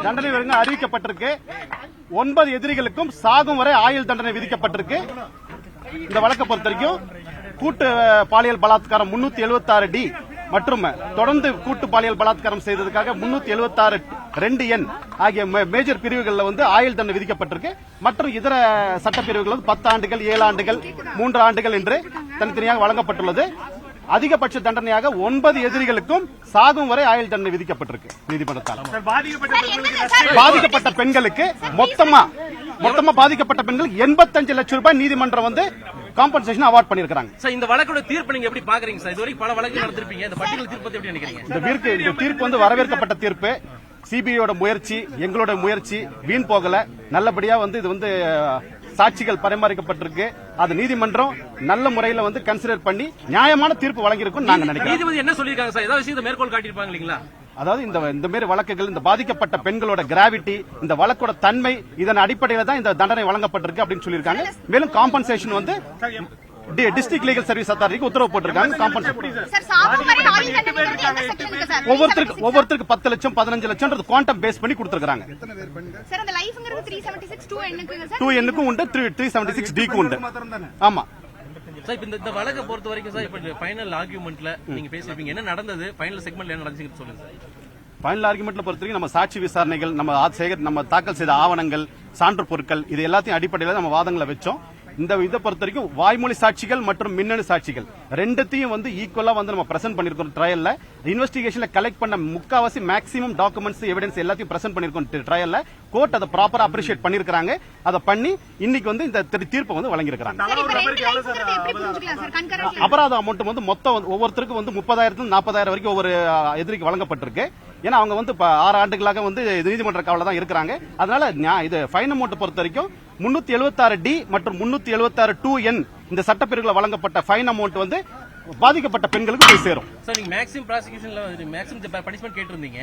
தண்டனை அறிவிக்கப்பட்டிருக்கு. 9 எதிரிகளுக்கும் சாகும் வரை ஆயுள் தண்டனை விதிக்கப்பட்டிருக்கு. இந்த வழக்கை பொறுத்த வரைக்கும் கூட்டு பாலியல் பலாத்காரம் 376D மற்றும் தொடர்ந்து கூட்டு பாலியல் பலாத்காரம் செய்ததுக்காக 376(2)N ஆகிய மேஜர் பிரிவுகளில் ஆயுள் தண்டனை விதிக்கப்பட்டிருக்கு. மற்றும் இதர சட்டப்பிரிவுகள் 10 ஆண்டுகள், 7 ஆண்டுகள், 3 ஆண்டுகள் என்று தனித்தனியாக வழங்கப்பட்டுள்ளது. அதிகபட்ச தண்டனையாக 9 எதிரிகளுக்கும் சாகும் வரை ஆயுள் தண்டனை விதிக்கப்பட்டிருக்கு நீதிமன்றத்தால். பாதிக்கப்பட்ட பெண்களுக்கு மொத்தமா பாதிக்கப்பட்ட பெண்களுக்கு 85 லட்சம் ரூபாய் நீதிமன்றம் காம்பன்சேஷன் அவார்ட் பண்ணிருக்காங்க. இந்த வழக்கோட தீர்ப்பு நீங்க எப்படி பாக்குறீங்க சார்? இதுவரைக்கும் பல வழக்குகள் நடந்திருப்பீங்க. இந்த பட்டியல் தீர்ப்பு எப்படி நினைக்கிறீங்க? இந்த தீர்ப்பு வரவேற்கப்பட்ட தீர்ப்பு. சிபிஐயோட முயற்சி, எங்களோட முயற்சி வீண் போகல. நல்லபடியா இது சாட்சிகள் பரிமாறிக்கப்பட்டிருக்கு. அது நீதிமன்றம் நல்ல முறையில் கன்சிடர் பண்ணி நியாயமான தீர்ப்பு வழங்கியிருக்கும் நாங்க நினைக்கிறோம். நீதிபதி என்ன சொல்லிருக்காங்க சார்? ஏதாவது விஷயத்தை மேற்கோள் காட்டியிருப்பாங்க இல்லீங்களா? அதாவது இந்த மாதிரி வழக்குகள், இந்த பாதிக்கப்பட்ட பெண்களோட கிராவிட்டி, இந்த வழக்கோட தன்மை, இதன் அடிப்படையில் தான் இந்த தண்டனை வழங்கப்பட்டிருக்கு அப்படின்னு சொல்லியிருக்காங்க. மேலும் காம்பன்சேஷன் டிஸ்ட்ரிக்ட் லீகல் சர்வீஸ் அத்தாரிட்டிக்கு உத்தரவு போட்டிருக்காங்க. ஒவ்வொருத்தருக்கு 10 லட்சம் 15 லட்சம் குவாண்டம் பேஸ் பண்ணி கொடுத்திருக்காங்க. 2N உண்டு, 376D உண்டு. ஆமா சார், இந்த வழக்கை பொறுத்த வரைக்கும் சார், இப்ப ஃபைனல் ஆர்குமெண்ட்ல நீங்க பேசிருப்பீங்க, என்ன நடந்தது, ஃபைனல் செக்மெண்ட்ல என்ன நடந்துச்சுன்னு சொல்லுங்க சார். ஃபைனல் ஆர்குமெண்ட்ல பொறுத்த வரைக்கும் நம்ம சாட்சி விசாரணைகள், நம்ம தாக்கல் செய்த ஆவணங்கள், சான்று பொருட்கள், இது எல்லாத்தையும் அடிப்படையில் நம்ம வாதங்களை வச்சோம். இதை பொறுத்த வரைக்கும் வாய்மொழி சாட்சிகள் மற்றும் மின்னணு சாட்சிகள் ரெண்டுத்தையும் ஈக்குவலா நம்ம பிரசன்ட் பண்ணிருக்கோம். ட்ரையல்ல இன்வெஸ்டிகேஷன்ல கலெக்ட் பண்ண முக்காவாசி மேக்ஸிமம் டாக்குமெண்ட்ஸ், எவிடன்ஸ் எல்லாத்தையும் பிரசன்ட் பண்ணிருக்கோம். ட்ரையல்ல கோர்ட் அதை ப்ராப்பரா அப்ரிஷியேட் பண்ணிருக்காங்க. அதை பண்ணி இன்னைக்கு இந்த தீர்ப்பை வழங்கியிருக்காங்க. அபராத அமௌண்ட் மொத்தம் ஒவ்வொருத்தருக்கும் 30,000 40,000 வரைக்கும் ஒவ்வொரு எதிரிக்கு வழங்கப்பட்டிருக்கு. ஏன்னா அவங்க 6 ஆண்டுகளாக நீதிமன்ற காவல தான் இருக்கிறாங்க. அதனால இது ஃபைன் அமௌண்ட் பொறுத்த வரைக்கும் 376D மற்றும் 376(2)N இந்த சட்டப்பிரிவுகளை வழங்கப்பட்ட ஃபைன் அமௌண்ட் பாதிக்கப்பட்ட பெண்களுக்கு போய் சேரும். சார், நீங்க மேக்ஸிமம் ப்ராசிக்யூஷன்ல மேக்ஸிமம் பனிஷ்மென்ட் கேட்டிருந்தீங்க.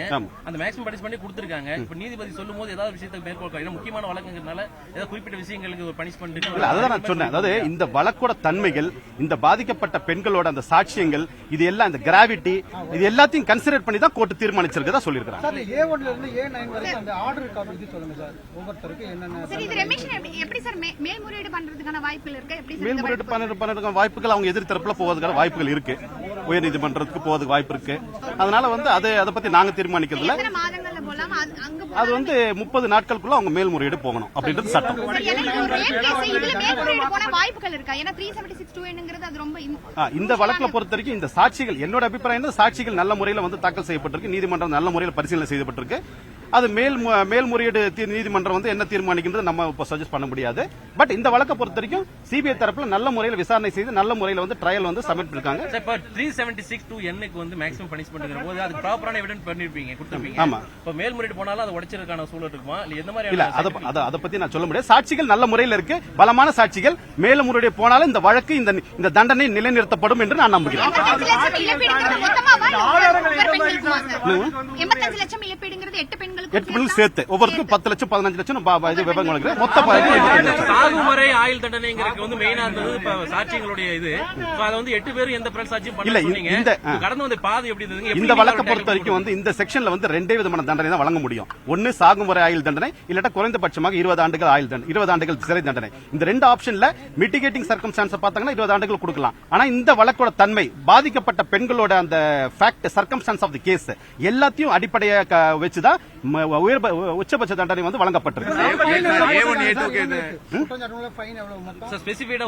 அந்த மேக்ஸிமம் பனிஷ்மென்ட் கொடுத்திருக்காங்க. இப்ப நீதிபதி சொல்லும்போது ஏதாவது விஷயத்தை மேற்கொள்ள முக்கியமான வழக்குங்கிறதுனால ஏதாவது குறிப்பிட்ட விஷயங்களுக்கு ஒரு பனிஷ்மென்ட் இல்ல. அதான் நான் சொன்னேன். அதாவது இந்த வழக்கோட தன்மைகள், இந்த பாதிக்கப்பட்ட பெண்களோட அந்த சாட்சியங்கள், இது எல்லாம் இந்த கிராவிட்டி, இது எல்லாத்தையும் கன்சிடர் பண்ணி தான் கோர்ட் தீர்மானிச்சிருக்கதா சொல்லிருக்காங்க. சார், A1 ல இருந்து A9 வரைக்கும் அந்த ஆர்டர் காப்பி சொல்லுங்க சார். ஒவ்வொருத்தருக்கு என்னென்ன சார், இது ரெமிஷன் எப்படி சார் மேல்முறையீடு பண்றதுக்கான வாய்ப்புகள் இருக்கு? எப்படி மேல்முறையீடு பண்றதுக்கான வாய்ப்புகள் அவங்க எதிர் தரப்புல போவதுக்கான வாய்ப்புகள் இருக்கு. உயர்நீதிமன்றத்துக்கு போவதுக்கு வாய்ப்பு இருக்கு. அதனால அதை பத்தி நாங்க தீர்மானிக்கிறது இல்ல. அது 30 நாட்களுக்குள்ள அவங்க மேல்முறையீடு போகணும் அப்படின்றது சட்டம். இந்த வழக்குல பொறுத்த வரைக்கும் இந்த சாட்சிகள், என்னோட அபிப்பிராயம், சாட்சிகள் நல்ல முறையில் தாக்கல் செய்யப்பட்டிருக்கு. நீதிமன்றம் நல்ல முறையில் பரிசீலனை செய்யப்பட்டிருக்கு. அது மேல்முறையீடு நீதிமன்றம் என்ன தீர்மானிக்கின்றது நம்ம இப்ப சஜஸ்ட் பண்ண முடியாது. பட் இந்த வழக்கை பொறுத்த வரைக்கும் சிபிஐ தரப்புல நல்ல முறையில் விசாரணை செய்து நல்ல முறையில் ட்ரையல் சப்மிட் பண்ணிருக்காங்க. 376(2)N மேக்ஸிமம் பனிஷ்மென்ட்ங்கற போது அது ப்ராப்பரான எவிடன்ஸ் பண்ணிருப்பீங்க, கொடுத்திருப்பீங்க. ஆமா. இப்ப மேல்முறையீடு போனாலும் அது உடைச்சிருக்கான சூழல் இருக்குமா இல்ல எந்த மாதிரி? இல்ல, அத பத்தி நான் சொல்ல முடியாது. சாட்சிகள் நல்ல முறையில் இருக்கு, பலமான சாட்சிகள். மேல்முறையீடு போனாலும் இந்த வழக்கு, இந்த தண்டனை நிலைநிறுத்தப்படும் என்று நான் நம்புகிறேன். 85 லட்சம் இழப்பீடுங்கிறது 8 பெண்களுக்கு சேர்த்து ஒவ்வொருக்கும் 10 லட்சம் 15 லட்சம் மொத்த சாகுவரை ஆயுள் தண்டனைங்கிறது மெயினா இருந்தது சாட்சியங்களுடைய இது. அதை 8 பேரும் எந்த பிரசாட்சியும் பண்ணல. கடந்து பாதை எப்படி இருந்தது? இந்த வழக்கை பொறுத்த வரைக்கும் இந்த செக்ஷன்ல 2 விதமான தண்டனை தான் வழங்க முடியும். ஒன்னு சாகும் வரை ஆயுள் தண்டனை, இல்லாட்ட குறைந்தபட்சமாக 20 ஆண்டுகள் ஆயுள் தண்டனை, 20 ஆண்டுகள் சிறை தண்டனை. இந்த 2 ஆப்ஷன்ல மிட்டிகேட்டிங் சர்க்கம்ஸ்டான்ஸ் பார்த்தாங்கன்னா 20 ஆண்டுகள் கொடுக்கலாம். ஆனா இந்த வழக்கோட தன்மை, பாதிக்கப்பட்ட பெண்களோட அந்த fact, circumstances of the case எல்லாத்தையும் அடிப்படையாக வச்சுதான் உச்சபட்ச தண்டனை வழங்கப்பட்டிருக்கு.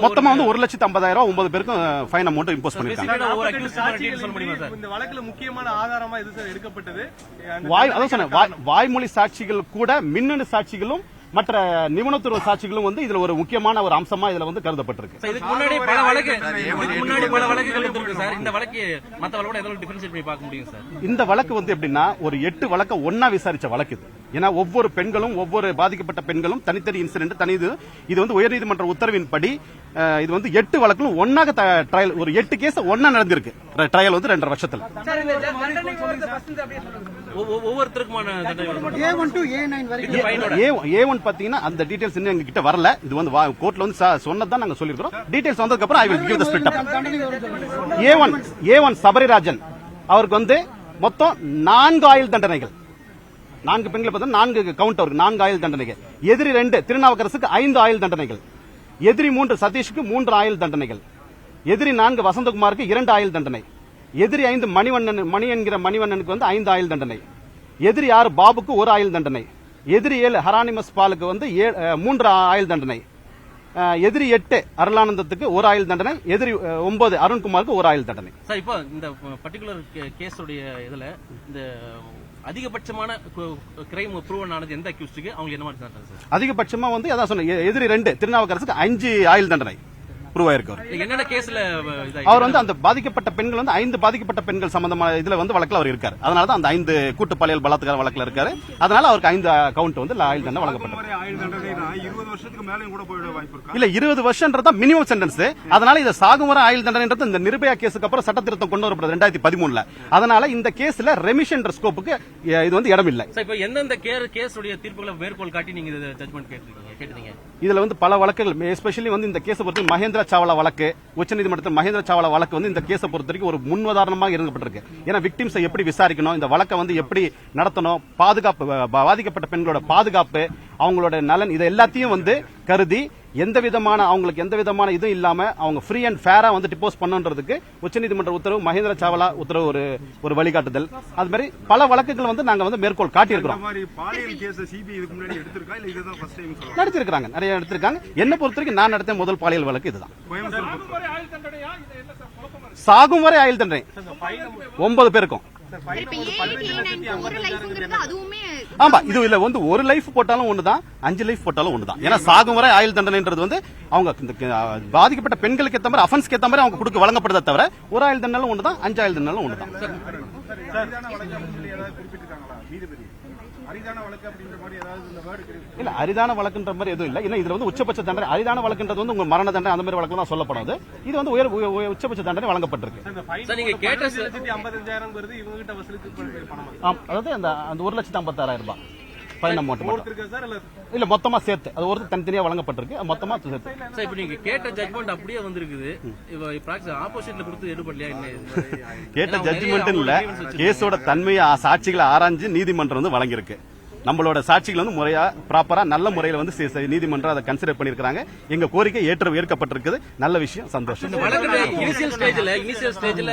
மொத்தமா 1,50,000 9 பேருக்கும் ஃபைன் அமௌண்ட் இம்போஸ் பண்ணிருக்காங்க. இந்த வழக்குல முக்கியமான ஆதாரமா எது சார் எடுக்கப்பட்டது? வாய்மொழி சாட்சிகள் கூட மின்னணு சாட்சிகளும் மற்ற நிபுணத்துவ சாட்சிகளும் இதுல ஒரு முக்கியமான ஒரு அம்சமா இதுல கருதப்பட்டிருக்கு. இதுக்கு முன்னாடி பல வழக்குகள் இருக்கு சார். இந்த வழக்கு மத்த வழக்கோட எவ்வளவு டிஃபரன்ஷியேட் பண்ணி பார்க்க முடியும் சார்? இந்த வழக்கு எப்படின்னா ஒரு 8 வழக்க ஒன்னா விசாரிச்ச வழக்கு இது. ஏன்னா ஒவ்வொரு பெண்களும், ஒவ்வொரு பாதிக்கப்பட்ட பெண்களும் தனித்தனி இன்சிடென்ட், தனி இது உயர்நீதிமன்ற உத்தரவின்படி இது 8 வழக்குகளும் ஒன்னாக ட்ரையல், ஒரு 8 கேஸ் ஒன்னா நடந்திருக்கு. ட்ரையல் 2.5 வருஷத்துல. ஒவ்வொருத்தருக்குமான A1 பாத்தீங்கன்னா அந்த டீடைல்ஸ் இன்னும் எங்க கிட்ட வரல. இது கோர்ட்ல சொன்னதான் நாங்க சொல்லிருக்கோம். டீடைல்ஸ் வந்ததுக்கு அப்புறம் I will give the split up. A1 Sabarirajan அவருக்கு மொத்தம் 4 ஆயுள் தண்டனைகள். 4 பெண்களை பார்த்தா 4 கவுண்ட் அவருக்கு 4 ஆயுள் தண்டனைகள். எதிரி 2 திருநாவுக்கரசுக்கு 5 ஆயுள் தண்டனைகள். எதிரி 3 சதீஷுக்கு 3 ஆயுள் தண்டனைகள். எதிரி 4 வசந்தகுமாருக்கு 2 ஆயுள் தண்டனை. எதிரி 5 மணி என்கிற மணிவண்ணனுக்கு வந்து 5 ஆயுள் தண்டனை. எதிரி 6 பாபுக்கு 1 ஆயுள் தண்டனை. எதிரி 7 ஹரானிமஸ் பாலுக்கு வந்து 3 ஆயுள் தண்டனை. எதிரி 8 அருளானந்தத்துக்கு 1 ஆயுள் தண்டனை. எதிரி 9 அருண்குமாருக்கு 1 ஆயுள் தண்டனை. சார் இப்போ இந்த பர்டிகுலர் கேஸோடைய இதுல இந்த அதிகபட்சமான கிரைம் ப்ரூவன் ஆனது எந்த அக்யூஸ்டுக்கு அவங்க என்ன மாதிரி சார்? அதிகபட்சமா வந்து அதான் சொன்ன எதிரி 2 திருநாவுக்கரசுக்கு 5 ஆயுள் தண்டனை ப்ரூவ் ஆயிருக்கு. என்னென்ன கேஸ்ல அவர் வந்து அந்த பாதிக்கப்பட்ட பெண்கள் வந்து 5 பாதிக்கப்பட்ட பெண்கள் சம்பந்தமான இதுல வந்து வழக்குல அவர் இருக்காரு. அதனால தான் அந்த 5 கூட்டு பாலியல் பலாத்கார வழக்குல இருக்காரு. அதனால அவருக்கு 5 கவுண்ட் வந்து ஆயுள் தண்டனை வழங்கப்பட்டது. 20 வருஷத்துக்கு மேலயும் கூட போயிட வாய்ப்பு இருக்கு. இல்ல 20 வருஷம்ன்றதா மினிமம் சென்டென்ஸ். அதனால இது சாகும் வரை ஆயுள் தண்டனைன்றது இந்த நிர்பயா கேஸுக்கு அப்புறம் சட்ட திருத்தம் கொண்டு வரப்படுது 2013ல. அதனால இந்த கேஸ்ல ரெமிஷன் ஸ்கோப்புக்கு இது வந்து இடம் இல்லை. இப்போ எந்தெந்த கேஸுடைய தீர்ப்புகளை மேற்கோள் காட்டி நீங்க ஜட்மெண்ட் கேட்டீங்க? இதுல வந்து பல வழக்குகள், எஸ்பெஷலி வந்து இந்த கேஸை பொறுத்து மகேந்திர சாவலா வழக்கு, உச்சநீதிமன்றத்தில் மகேந்திர சாவலா வழக்கு வந்து இந்த கேஸை பொறுத்த வரைக்கும் ஒரு முன்னுதாரணமாக இருக்கப்பட்டிருக்கு. ஏன்னா விக்டிம்ஸை எப்படி விசாரிக்கணும், இந்த வழக்கை வந்து எப்படி நடத்தணும், பாதுகாப்பு, பாதிக்கப்பட்ட பெண்களோட பாதுகாப்பு, அவங்களோட நலன், இதை எல்லாத்தையும் வந்து கருதி அவங்களுக்கு எந்த விதமான இதுவும் இல்லாம அவங்க ஃப்ரீ அண்ட் ஃபேரா வந்து டிபோஸ் பண்ணுன்றதுக்கு உச்சநீதிமன்ற உத்தரவு, மகேந்திர சாவலா உத்தரவு ஒரு வழிகாட்டுதல். அது மாதிரி பல வழக்குகள் வந்து நாங்க வந்து மேற்கோள் காட்டியிருக்கிறோம். நடிச்சிருக்காங்க, நிறைய எடுத்திருக்காங்க. என்ன பொறுத்த வரைக்கும் நான் நடத்திய முதல் பாலியல் வழக்கு இதுதான். சாகும் வரை ஆயுள் தண்டனை 9 பேருக்கும். ஆமா, இது இல்ல வந்து ஒரு லைஃப் போட்டாலும் ஒண்ணுதான், 5 லைஃப் போட்டாலும் ஒண்ணுதான். ஏன்னா சாகும் வரை ஆயுள் தண்டனைன்றது வந்து அவங்க பாதிக்கப்பட்ட பெண்களுக்கு ஏற்ற மாதிரி, அஃபென்ஸ்க்கு ஏற்ற மாதிரி அவங்க கொடுக்க வழங்கப்படுறத தவிர ஒரு ஆயுள் தண்டனை ஒண்ணுதான், 5 ஆயுள் தண்டனை ஒண்ணுதான். இல்ல அரிதான வழக்குன்ற மாதிரி எதுவும் இல்ல. இதுல வந்து உச்சபட்ச தண்டனை, அரிதான வழக்குன்றது வந்து உங்க மரண தண்டனை அந்த மாதிரி வழக்கு தான் சொல்லப்படுது. இது வந்து உச்சபட்ச தண்டனை வழங்கப்பட்டிருக்கு. அதாவது அந்த 1,56,000 ரூபாய் ஃபைன் அமௌண்ட் இல்ல மொத்தமா சேர்த்து, அது ஒரு தனித்தனியா வழங்கப்பட்டிருக்கு, மொத்தமா சேர்த்து. சார் இப்போ நீங்க கேட்ட ஜட்மெண்ட் அப்படியே வந்திருக்குது, ஆப்போசிட்ல கொடுத்து எடுபடலையா? கேட்ட ஜட்மெண்ட் இல்ல, கேஸோட தன்மையை சாட்சிகளை ஆராய்ஞ்சு நீதிமன்றம் வந்து வழங்கியிருக்கு. நம்மளோட சாட்சிகள் வந்து முறையா ப்ராப்பரா நல்ல முறையில வந்து நீதிமன்றம் அதை கன்சிடர் பண்ணிருக்காங்க. எங்க கோரிக்கை ஏற்கப்பட்டிருக்குது. நல்ல விஷயம், சந்தோஷம். இனிஷியல் ஸ்டேஜ்ல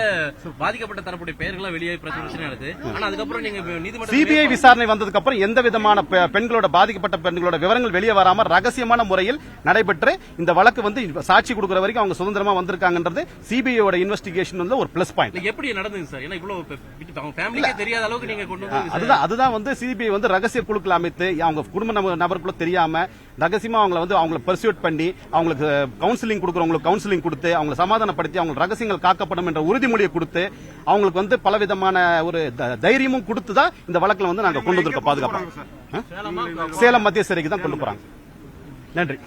பாதிக்கப்பட்ட தரப்புடைய பெயர்கள் வெளியே பிரச்சனை நடக்குது. ஆனா அதுக்கப்புறம் நீங்க நீதிமன்றம் சிபிஐ விசாரணை வந்ததுக்கு அப்புறம் எந்த விதமான பெண்களோட பாதிக்கப்பட்ட பெண்களோட விவரங்கள் வெளியே வராம ரகசியமான முறையில் நடைபெற்று இந்த வழக்கு வந்து சாட்சி கொடுக்கிற வரைக்கும் அவங்க சுதந்திரமா வந்திருக்காங்கன்றது சிபிஐயோட இன்வெஸ்டிகேஷன் வந்து ஒரு பிளஸ் பாயிண்ட். எப்படி நடந்தது சார்? ஏன்னா இவ்வளவு ஃபேமிலிக்கே தெரியாத அளவுக்கு நீங்க கொண்டு வந்து அதுதான் வந்து சிபிஐ வந்து ரகசிய குழுக்கள் அமைத்து அவங்க குடும்ப நபருக்குள்ள தெரியாம ரகசியமா அவங்களை பர்சியூட் பண்ணி அவங்களுக்கு கவுன்சிலிங் கொடுக்கறவங்களுக்கு கவுன்சிலிங் கொடுத்து அவங்களை சமாதானப்படுத்தி அவங்க ரகசியங்கள் காக்கப்படும் என்ற உறுதிமொழியை கொடுத்து அவங்களுக்கு வந்து பலவிதமான ஒரு தைரியமும் கொடுத்துதான் இந்த வழக்குல வந்து நாங்க கொண்டு வந்திருக்க பாதுகாப்பு. சேலம் மத்திய சிறைக்கு தான் கொண்டு போறாங்க. நன்றி.